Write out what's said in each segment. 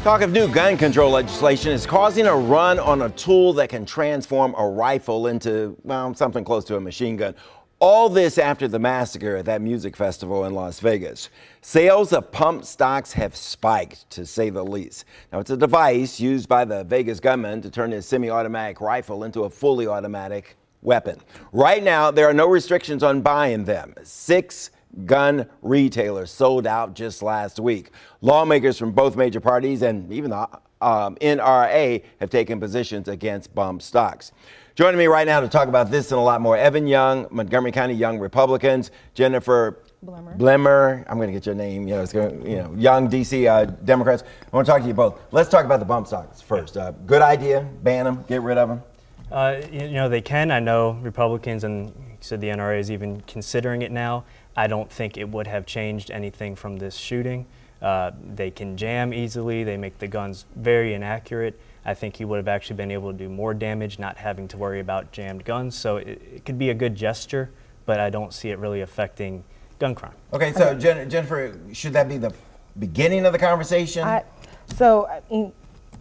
Talk of new gun control legislation is causing a run on a tool that can transform a rifle into, well, something close to a machine gun. All this after the massacre at that music festival in Las Vegas. Sales of pump stocks have spiked, to say the least. Now, it's a device used by the Vegas gunman to turn his semi-automatic rifle into a fully automatic weapon. Right now, there are no restrictions on buying them. 6 gun retailers sold out just last week. Lawmakers from both major parties and even the NRA have taken positions against bump stocks. Joining me right now to talk about this and a lot more, Evan Young, Montgomery County Young Republicans, Jennifer Blemur, I'm going to get your name, Young DC Democrats. I want to talk to you both. Let's talk about the bump stocks first. Good idea, ban them, get rid of them? They can. I know Republicans and said the NRA is even considering it now. I don't think it would have changed anything from this shooting. They can jam easily. They make the guns very inaccurate. I think he would have actually been able to do more damage not having to worry about jammed guns. So it could be a good gesture, but I don't see it really affecting gun crime. Okay, so Jennifer, should that be the beginning of the conversation?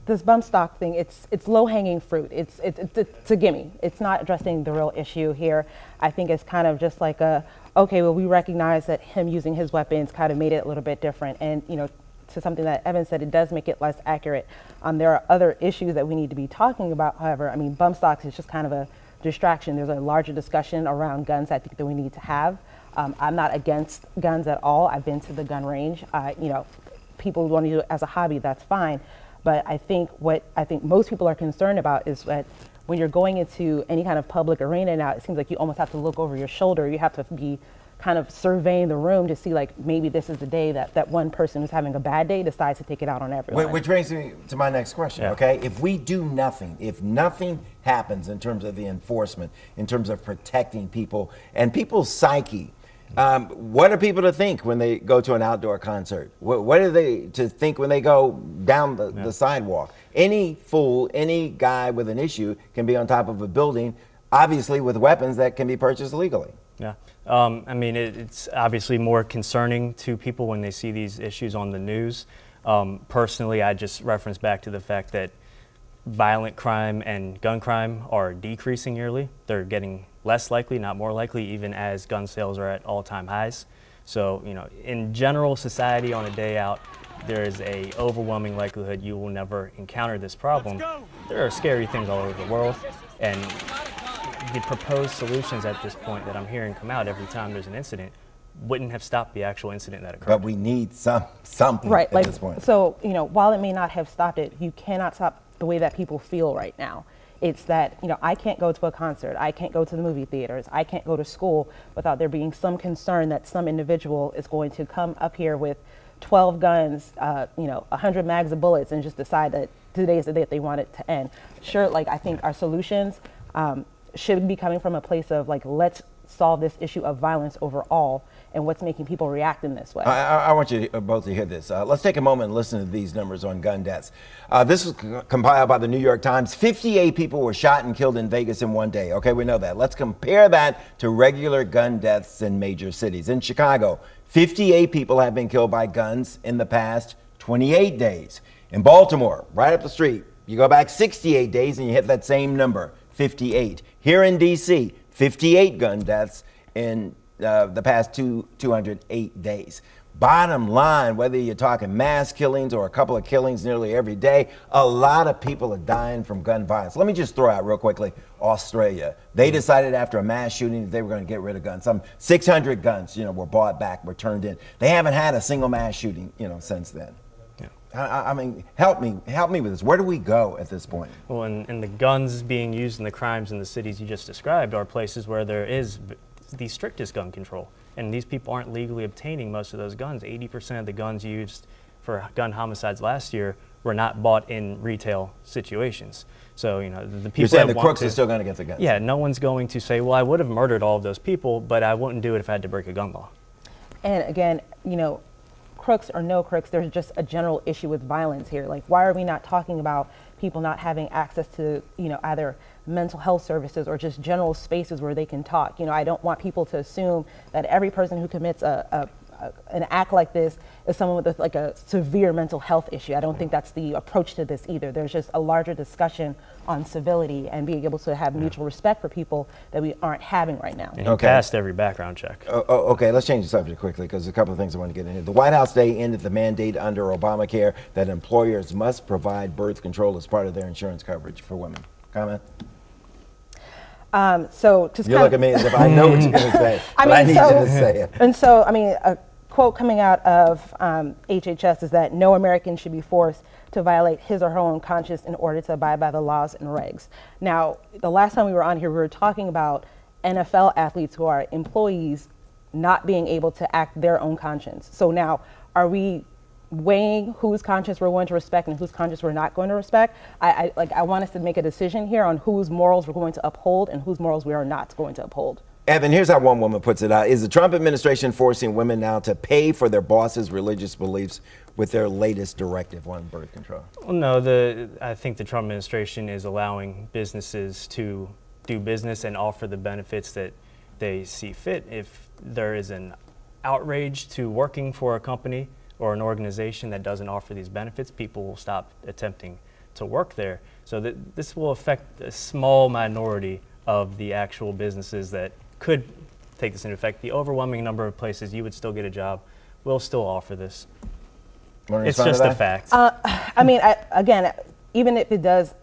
This bump stock thing, it's low-hanging fruit. It's a gimme. It's not addressing the real issue here. I think it's kind of just like okay, well, we recognize that him using his weapons kind of made it a little bit different. And, to something that Evan said, it does make it less accurate. There are other issues that we need to be talking about, however. I mean, bump stocks is just kind of a distraction. There's a larger discussion around guns I think that we need to have. I'm not against guns at all. I've been to the gun range. People want to do it as a hobby, that's fine. But I think what most people are concerned about is that when you're going into any kind of public arena now, it seems like you almost have to look over your shoulder. You have to be kind of surveying the room to see, like, maybe this is the day that one person who's having a bad day decides to take it out on everyone. Which brings me to my next question, okay? If we do nothing, if nothing happens in terms of the enforcement, in terms of protecting people and people's psyche, what are people to think when they go to an outdoor concert? What are they to think when they go down the sidewalk? Any fool, any guy with an issue can be on top of a building, obviously with weapons that can be purchased legally. Yeah, it's obviously more concerning to people when they see these issues on the news. Personally, I just reference back to the fact that violent crime and gun crime are decreasing yearly. They're getting less likely, not more likely, even as gun sales are at all-time highs. So, in general society on a day out, there is a overwhelming likelihood you will never encounter this problem. There are scary things all over the world, and the proposed solutions at this point that I'm hearing come out every time there's an incident wouldn't have stopped the actual incident that occurred. But we need something at this point. So, while it may not have stopped it, you cannot stop the way that people feel right now. It's that, I can't go to a concert, I can't go to the movie theaters, I can't go to school without there being some concern that some individual is going to come up here with 12 guns, 100 mags of bullets and just decide that today is the day that they want it to end. Sure, I think our solutions should be coming from a place of, let's solve this issue of violence overall and what's making people react in this way. I want you both to hear this. Let's take a moment and listen to these numbers on gun deaths. This was compiled by the New York Times. 58 people were shot and killed in Vegas in one day. Okay, we know that. Let's compare that to regular gun deaths in major cities. In Chicago, 58 people have been killed by guns in the past 28 days. In Baltimore, right up the street, you go back 68 days and you hit that same number, 58. Here in DC, 58 gun deaths in the past 208 days. Bottom line, whether you're talking mass killings or a couple of killings nearly every day, a lot of people are dying from gun violence. Let me just throw out real quickly, Australia. They decided after a mass shooting that they were going to get rid of guns. Some 600 guns, were bought back, were turned in. They haven't had a single mass shooting, since then. I mean, help me with this. Where do we go at this point? Well, and the guns being used in the crimes in the cities you just described are places where there is the strictest gun control. And these people aren't legally obtaining most of those guns. 80% of the guns used for gun homicides last year were not bought in retail situations. So, the people. You're saying the crooks are still going to get the guns? Yeah, no one's going to say, well, I would have murdered all of those people, but I wouldn't do it if I had to break a gun law. And again, crooks or no crooks, there's just a general issue with violence here. Why are we not talking about people not having access to, either mental health services or just general spaces where they can talk? I don't want people to assume that every person who commits a an act like this is someone with like a severe mental health issue. I don't think that's the approach to this either. There's just a larger discussion on civility and being able to have mutual respect for people that we aren't having right now. And he passed every background check. Okay, let's change the subject quickly because there's a couple of things I want to get into. The White House today ended the mandate under Obamacare that employers must provide birth control as part of their insurance coverage for women. Comment? So just you look at me as if I know what you're going to say, I need you to say it. And so, I mean, a quote coming out of HHS is that no American should be forced to violate his or her own conscience in order to abide by the laws and regs. Now, the last time we were on here, we were talking about NFL athletes who are employees not being able to act their own conscience. So now, are we weighing whose conscience we're going to respect and whose conscience we're not going to respect? I want us to make a decision here on whose morals we're going to uphold and whose morals we are not going to uphold. Evan, here's how one woman puts it out. Is the Trump administration forcing women now to pay for their boss's religious beliefs with their latest directive on birth control? Well, no, I think the Trump administration is allowing businesses to do business and offer the benefits that they see fit. If there is an outrage to working for a company or an organization that doesn't offer these benefits, people will stop attempting to work there. So this will affect a small minority of the actual businesses that could take this into effect. The overwhelming number of places you would still get a job will still offer this. It's just a fact. I mean, again, even if it does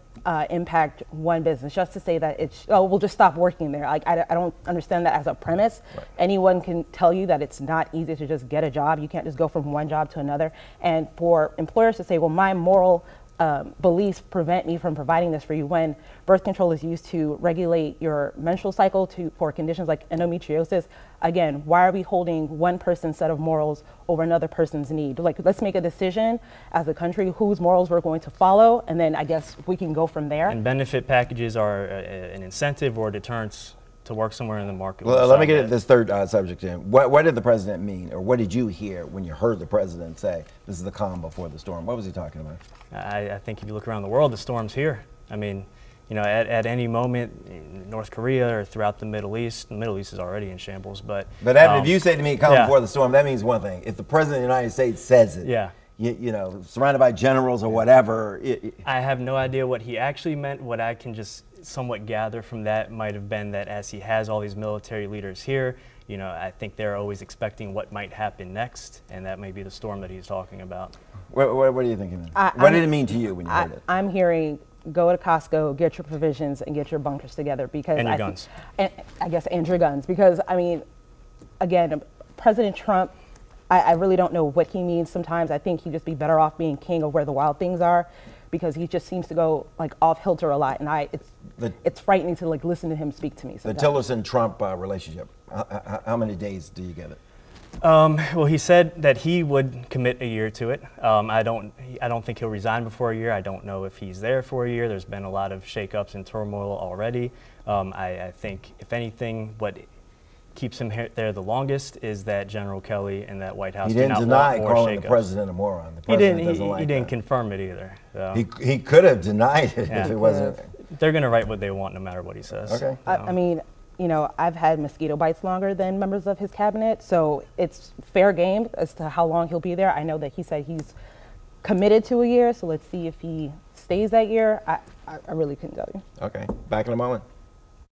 impact one business, just to say that we'll just stop working there. Like, I don't understand that as a premise. Right. Anyone can tell you that it's not easy to just get a job. You can't just go from one job to another. And for employers to say, well, my moral beliefs prevent me from providing this for you, when birth control is used to regulate your menstrual cycle for conditions like endometriosis. Again, why are we holding one person's set of morals over another person's need? Like, let's make a decision as a country whose morals we're going to follow, and then I guess we can go from there. And benefit packages are an incentive or a deterrence to work somewhere in the market. Well, let me get at this third subject in. What did the president mean, or what did you hear when you heard the president say, this is the calm before the storm? What was he talking about? I think if you look around the world, the storm's here. I mean, you know, at any moment in North Korea or throughout the Middle East is already in shambles. But Evan, if you say to me, calm before the storm, that means one thing. If the president of the United States says it, you know, surrounded by generals or whatever. I have no idea what he actually meant. What I can just somewhat gather from that might have been that as he has all these military leaders here, you know, I think they're always expecting what might happen next, and that may be the storm that he's talking about. What do you think it means? What did it mean to you when you heard it? I'm hearing, go to Costco, get your provisions, and get your bunkers together, because and your guns. I guess, and your guns, because I mean, again, President Trump, I really don't know what he means sometimes. I think he'd just be better off being king of where the wild things are, because he just seems to go like off kilter a lot, and it's frightening to like listen to him speak to me sometimes. The Tillerson-Trump relationship, how many days do you give it? Well, he said that he would commit a year to it. I don't think he'll resign before a year. I don't know if he's there for a year. There's been a lot of shakeups and turmoil already. I think, if anything, what keeps him there the longest is that General Kelly and that White House. He didn't deny calling the president a moron. The president he didn't confirm it either. So. He could have denied it if it wasn't. They're going to write what they want no matter what he says. Okay. I mean, you know, I've had mosquito bites longer than members of his cabinet, so it's fair game as to how long he'll be there. I know that he said he's committed to a year, so let's see if he stays that year. I really couldn't tell you. Okay, back in a moment.